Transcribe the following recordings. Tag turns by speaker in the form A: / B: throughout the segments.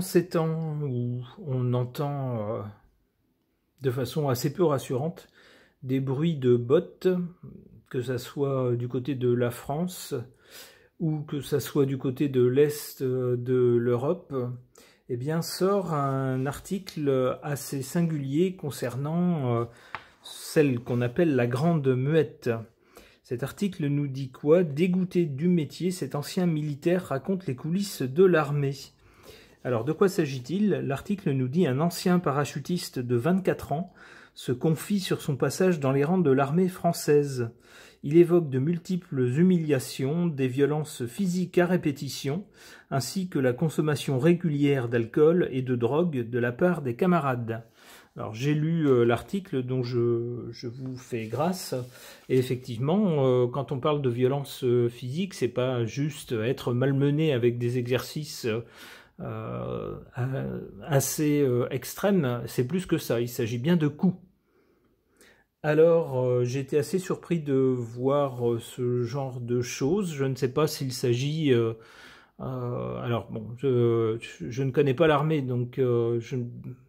A: Dans ces temps où on entend de façon assez peu rassurante des bruits de bottes, que ça soit du côté de la France ou que ça soit du côté de l'Est de l'Europe, eh bien sort un article assez singulier concernant celle qu'on appelle la Grande Muette. Cet article nous dit quoi? Dégoûté du métier, cet ancien militaire raconte les coulisses de l'armée. Alors, de quoi s'agit-il? L'article nous dit: un ancien parachutiste de 24 ans se confie sur son passage dans les rangs de l'armée française. Il évoque de multiples humiliations, des violences physiques à répétition, ainsi que la consommation régulière d'alcool et de drogue de la part des camarades. Alors, j'ai lu l'article dont je vous fais grâce, et effectivement, quand on parle de violence physique, c'est pas juste être malmené avec des exercices assez extrême, c'est plus que ça, il s'agit bien de coups. Alors j'ai été assez surpris de voir ce genre de choses. Je ne sais pas s'il s'agit alors bon, je ne connais pas l'armée, donc je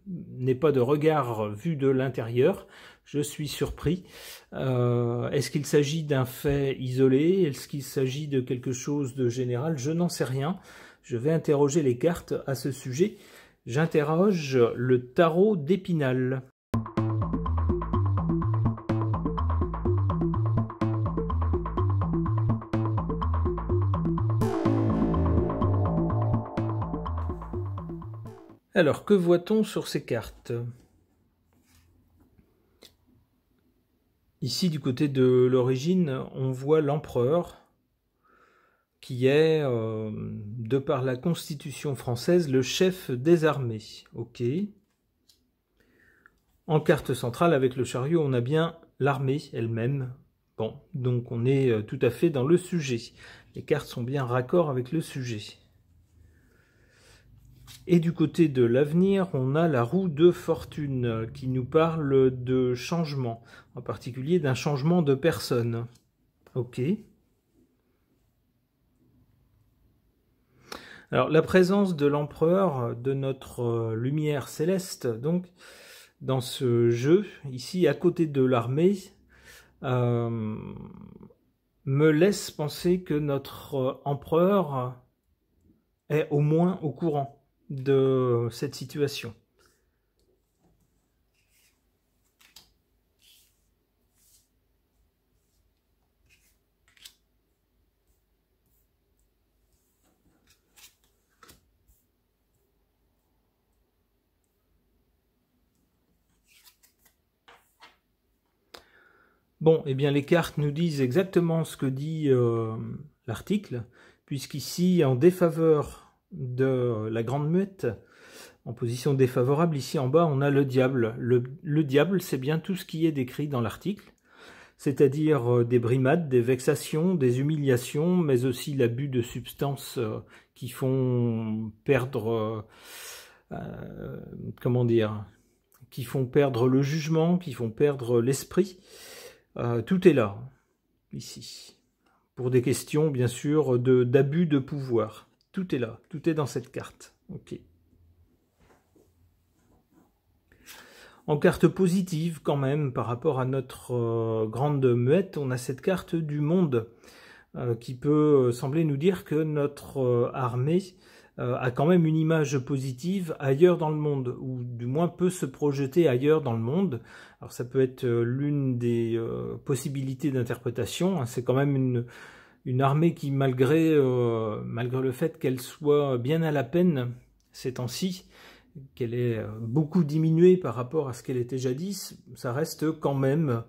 A: n'ai pas de regard vu de l'intérieur. Je suis surpris. Est-ce qu'il s'agit d'un fait isolé? Est-ce qu'il s'agit de quelque chose de général? Je n'en sais rien. Je vais interroger les cartes à ce sujet. J'interroge le tarot d'Épinal. Alors, que voit-on sur ces cartes? Ici, du côté de l'origine, on voit l'empereur, qui est, de par la Constitution française, le chef des armées. Ok. En carte centrale, avec le chariot, on a bien l'armée elle-même. Bon, donc on est tout à fait dans le sujet. Les cartes sont bien raccord avec le sujet. Et du côté de l'avenir, on a la roue de fortune, qui nous parle de changement, en particulier d'un changement de personne. Ok. Alors, la présence de l'empereur, de notre lumière céleste, donc, dans ce jeu, ici, à côté de l'armée, me laisse penser que notre empereur est au moins au courant de cette situation. Bon, eh bien les cartes nous disent exactement ce que dit l'article, puisqu'ici, en défaveur de la Grande Muette, en position défavorable, ici en bas, on a le diable. Le diable, c'est bien tout ce qui est décrit dans l'article, c'est-à-dire des brimades, des vexations, des humiliations, mais aussi l'abus de substances qui font perdre, comment dire, qui font perdre le jugement, qui font perdre l'esprit. Tout est là, ici, pour des questions, bien sûr, d'abus de pouvoir. Tout est là, tout est dans cette carte. Ok. En carte positive, quand même, par rapport à notre grande muette, on a cette carte du monde qui peut sembler nous dire que notre armée a quand même une image positive ailleurs dans le monde, ou du moins peut se projeter ailleurs dans le monde. Alors ça peut être l'une des possibilités d'interprétation, hein. C'est quand même une armée qui, malgré le fait qu'elle soit bien à la peine ces temps-ci, qu'elle est beaucoup diminuée par rapport à ce qu'elle était jadis, ça reste quand même,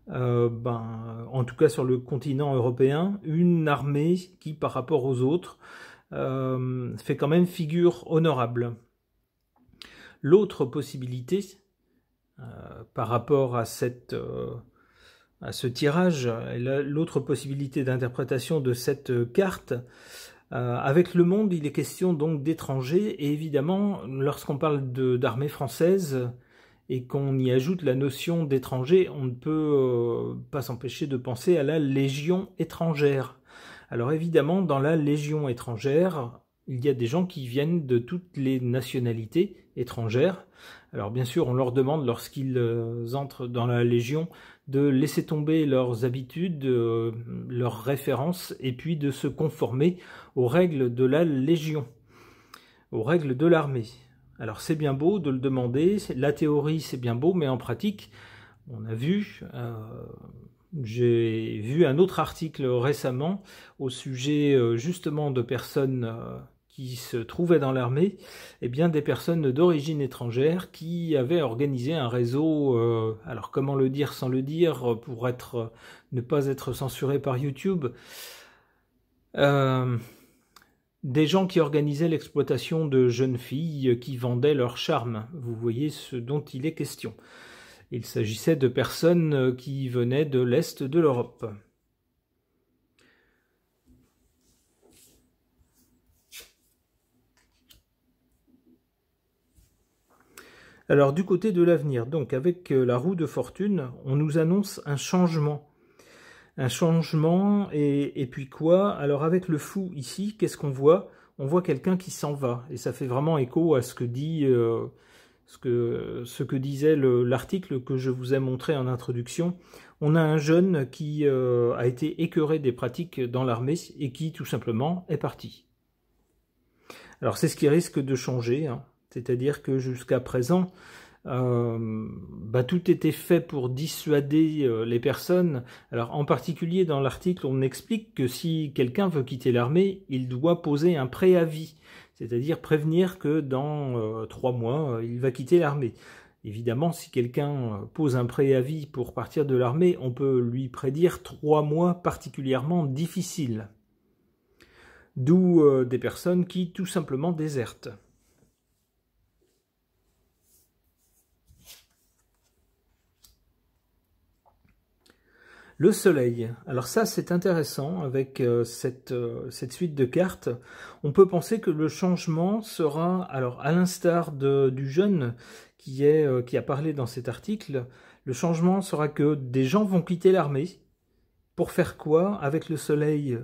A: en tout cas sur le continent européen, une armée qui, par rapport aux autres, fait quand même figure honorable. L'autre possibilité, par rapport à ce tirage, l'autre possibilité d'interprétation de cette carte, avec le monde, il est question donc d'étrangers, et évidemment, lorsqu'on parle d'armée française et qu'on y ajoute la notion d'étranger, on ne peut pas s'empêcher de penser à la Légion étrangère. Alors évidemment, dans la Légion étrangère, il y a des gens qui viennent de toutes les nationalités étrangères. Alors bien sûr, on leur demande lorsqu'ils entrent dans la Légion de laisser tomber leurs habitudes, leurs références, et puis de se conformer aux règles de la Légion, aux règles de l'armée. Alors c'est bien beau de le demander, la théorie c'est bien beau, mais en pratique, on a vu, j'ai vu un autre article récemment au sujet justement de personnes qui se trouvaient dans l'armée, eh bien des personnes d'origine étrangère qui avaient organisé un réseau, alors comment le dire sans le dire, pour ne pas être censuré par YouTube, des gens qui organisaient l'exploitation de jeunes filles qui vendaient leur charme. Vous voyez ce dont il est question. Il s'agissait de personnes qui venaient de l'Est de l'Europe. Alors du côté de l'avenir, donc avec la roue de fortune, on nous annonce un changement. Un changement, et puis quoi? Alors avec le fou ici, qu'est-ce qu'on voit? On voit quelqu'un qui s'en va, et ça fait vraiment écho à ce que dit, ce que disait l'article que je vous ai montré en introduction. On a un jeune qui a été écœuré des pratiques dans l'armée et qui tout simplement est parti. Alors c'est ce qui risque de changer, hein. C'est-à-dire que jusqu'à présent, tout était fait pour dissuader les personnes. Alors en particulier dans l'article, on explique que si quelqu'un veut quitter l'armée, il doit poser un préavis, c'est-à-dire prévenir que dans 3 mois, il va quitter l'armée. Évidemment, si quelqu'un pose un préavis pour partir de l'armée, on peut lui prédire 3 mois particulièrement difficiles. D'où des personnes qui tout simplement désertent. Le soleil, alors ça c'est intéressant avec cette suite de cartes. On peut penser que le changement sera, alors à l'instar du jeune qui a parlé dans cet article, le changement sera que des gens vont quitter l'armée. Pour faire quoi? Avec le soleil,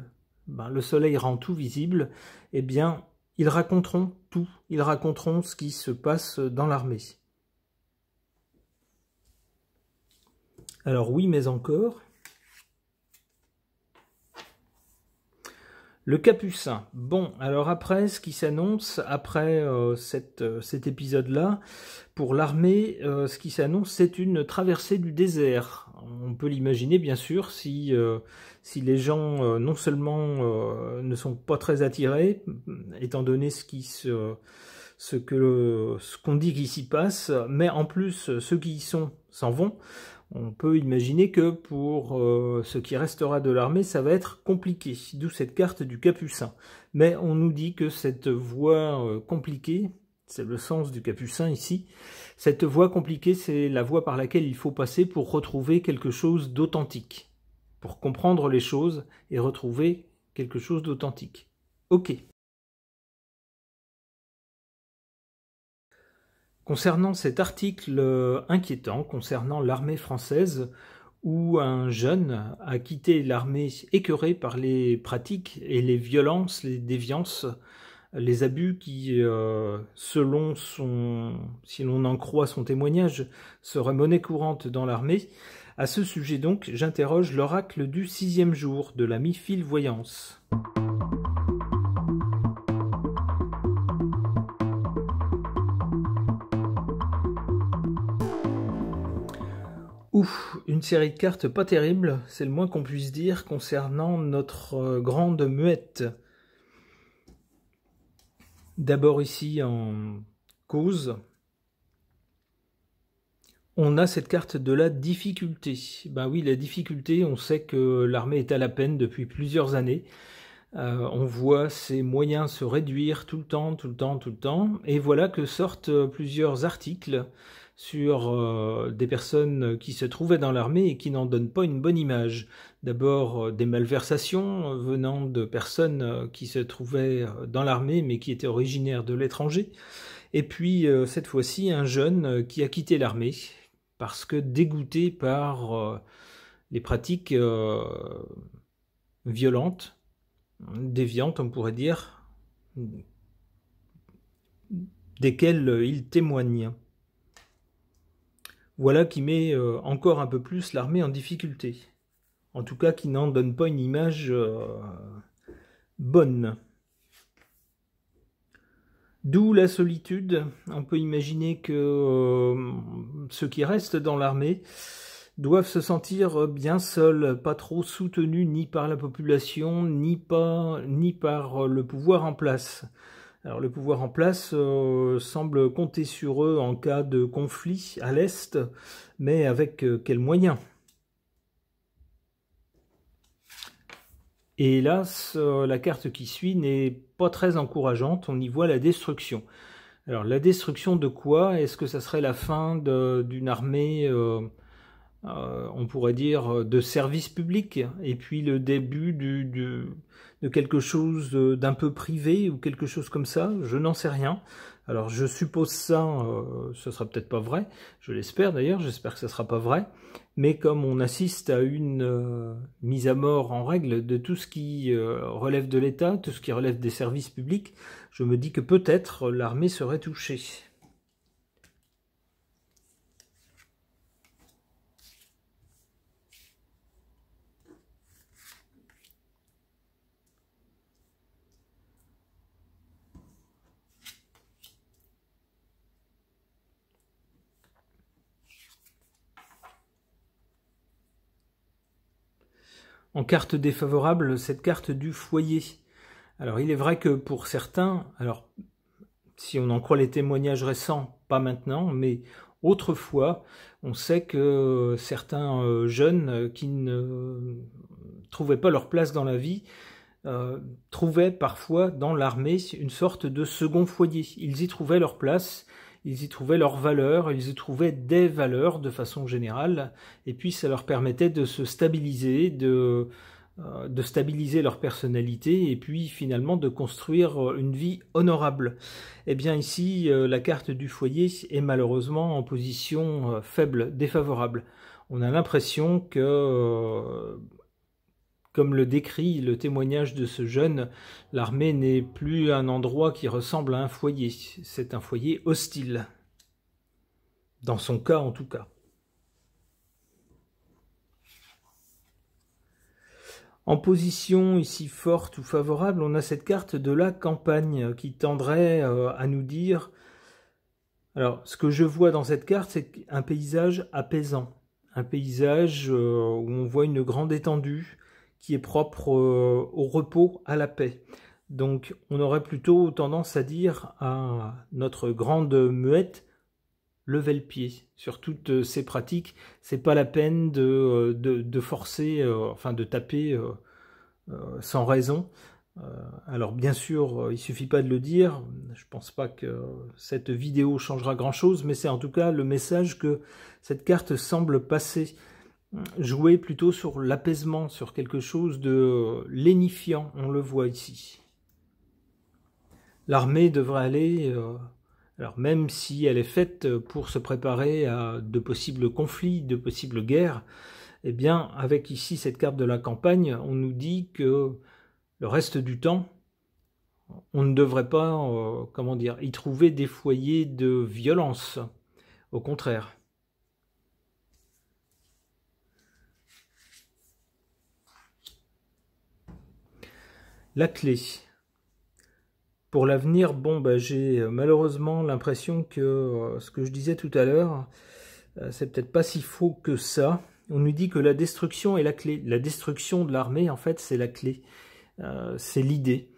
A: le soleil rend tout visible, eh bien ils raconteront tout, ils raconteront ce qui se passe dans l'armée. Alors oui, mais encore... Le Capucin. Bon, alors après, ce qui s'annonce, après cet épisode-là, pour l'armée, ce qui s'annonce, c'est une traversée du désert. On peut l'imaginer, bien sûr, si les gens, non seulement ne sont pas très attirés, étant donné ce qu'on dit qui s'y passe, mais en plus, ceux qui y sont s'en vont. On peut imaginer que pour ce qui restera de l'armée, ça va être compliqué, d'où cette carte du Capucin. Mais on nous dit que cette voie compliquée, c'est le sens du Capucin ici, cette voie compliquée, c'est la voie par laquelle il faut passer pour retrouver quelque chose d'authentique, pour comprendre les choses et retrouver quelque chose d'authentique. Ok. Concernant cet article inquiétant concernant l'armée française, où un jeune a quitté l'armée écœuré par les pratiques et les violences, les déviances, les abus qui, si l'on en croit son témoignage, seraient monnaie courante dans l'armée. À ce sujet donc, j'interroge l'oracle du 6e jour de la mi-file voyance. Ouf, une série de cartes pas terrible, c'est le moins qu'on puisse dire concernant notre grande muette. D'abord ici en cause, on a cette carte de la difficulté. Ben oui, la difficulté, on sait que l'armée est à la peine depuis plusieurs années. On voit ses moyens se réduire tout le temps, et voilà que sortent plusieurs articles sur des personnes qui se trouvaient dans l'armée et qui n'en donnent pas une bonne image. D'abord des malversations venant de personnes qui se trouvaient dans l'armée mais qui étaient originaires de l'étranger. Et puis cette fois-ci un jeune qui a quitté l'armée parce que dégoûté par les pratiques violentes, déviantes on pourrait dire, desquels il témoigne. Voilà qui met encore un peu plus l'armée en difficulté. En tout cas, qui n'en donne pas une image bonne. D'où la solitude. On peut imaginer que ceux qui restent dans l'armée doivent se sentir bien seuls, pas trop soutenus ni par la population, ni par le pouvoir en place. Alors le pouvoir en place semble compter sur eux en cas de conflit à l'Est, mais avec quels moyens? Et hélas, la carte qui suit n'est pas très encourageante, on y voit la destruction. Alors la destruction de quoi? Est-ce que ça serait la fin d'une armée, on pourrait dire, de service public, et puis le début de quelque chose d'un peu privé, ou quelque chose comme ça? Je n'en sais rien. Alors je suppose ça, ce sera peut-être pas vrai, je l'espère d'ailleurs, j'espère que ça sera pas vrai, mais comme on assiste à une mise à mort en règle de tout ce qui relève de l'État, tout ce qui relève des services publics, je me dis que peut-être l'armée serait touchée. En carte défavorable, cette carte du foyer. Alors il est vrai que pour certains, alors si on en croit les témoignages récents, pas maintenant, mais autrefois, on sait que certains jeunes qui ne trouvaient pas leur place dans la vie trouvaient parfois dans l'armée une sorte de second foyer. Ils y trouvaient leur place, ils y trouvaient leurs valeurs, ils y trouvaient des valeurs de façon générale, et puis ça leur permettait de se stabiliser, de stabiliser leur personnalité, et puis finalement de construire une vie honorable. Eh bien ici, la carte du foyer est malheureusement en position faible, défavorable. On a l'impression que, comme le décrit le témoignage de ce jeune, l'armée n'est plus un endroit qui ressemble à un foyer. C'est un foyer hostile. Dans son cas, en tout cas. En position ici forte ou favorable, on a cette carte de la campagne qui tendrait à nous dire... Alors, ce que je vois dans cette carte, c'est un paysage apaisant. Un paysage où on voit une grande étendue, qui est propre au repos, à la paix. Donc on aurait plutôt tendance à dire à notre grande muette, levez le pied. Sur toutes ces pratiques, c'est pas la peine de forcer, enfin de taper sans raison. Alors bien sûr, il suffit pas de le dire, je pense pas que cette vidéo changera grand chose, mais c'est en tout cas le message que cette carte semble passer. Jouer plutôt sur l'apaisement, sur quelque chose de lénifiant, on le voit ici. L'armée devrait aller, alors même si elle est faite pour se préparer à de possibles conflits, de possibles guerres, eh bien avec ici cette carte de la campagne, on nous dit que le reste du temps, on ne devrait pas, comment dire, y trouver des foyers de violence, au contraire. La clé. Pour l'avenir, bon, j'ai malheureusement l'impression que ce que je disais tout à l'heure, c'est peut-être pas si faux que ça. On nous dit que la destruction est la clé. La destruction de l'armée, en fait, c'est la clé. C'est l'idée.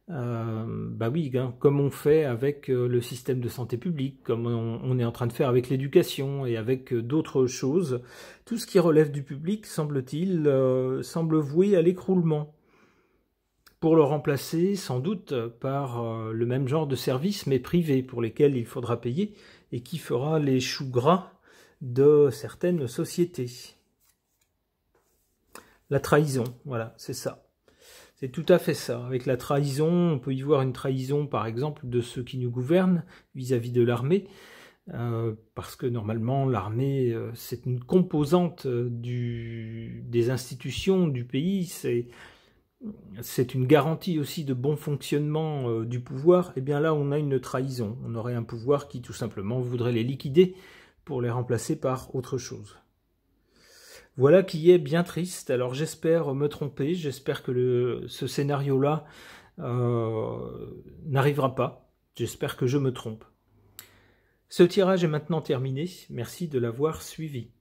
A: Oui, hein, comme on fait avec le système de santé publique, comme on est en train de faire avec l'éducation et avec d'autres choses. Tout ce qui relève du public, semble-t-il, semble voué à l'écroulement, pour le remplacer sans doute par le même genre de services, mais privés, pour lesquels il faudra payer, et qui fera les choux gras de certaines sociétés. La trahison, voilà, c'est ça. C'est tout à fait ça. Avec la trahison, on peut y voir une trahison, par exemple, de ceux qui nous gouvernent vis-à-vis de l'armée, parce que normalement, l'armée, c'est une composante des institutions du pays, c'est c'est une garantie aussi de bon fonctionnement du pouvoir, eh bien là on a une trahison. On aurait un pouvoir qui tout simplement voudrait les liquider pour les remplacer par autre chose. Voilà qui est bien triste. Alors j'espère me tromper, j'espère que ce scénario-là n'arrivera pas. J'espère que je me trompe. Ce tirage est maintenant terminé. Merci de l'avoir suivi.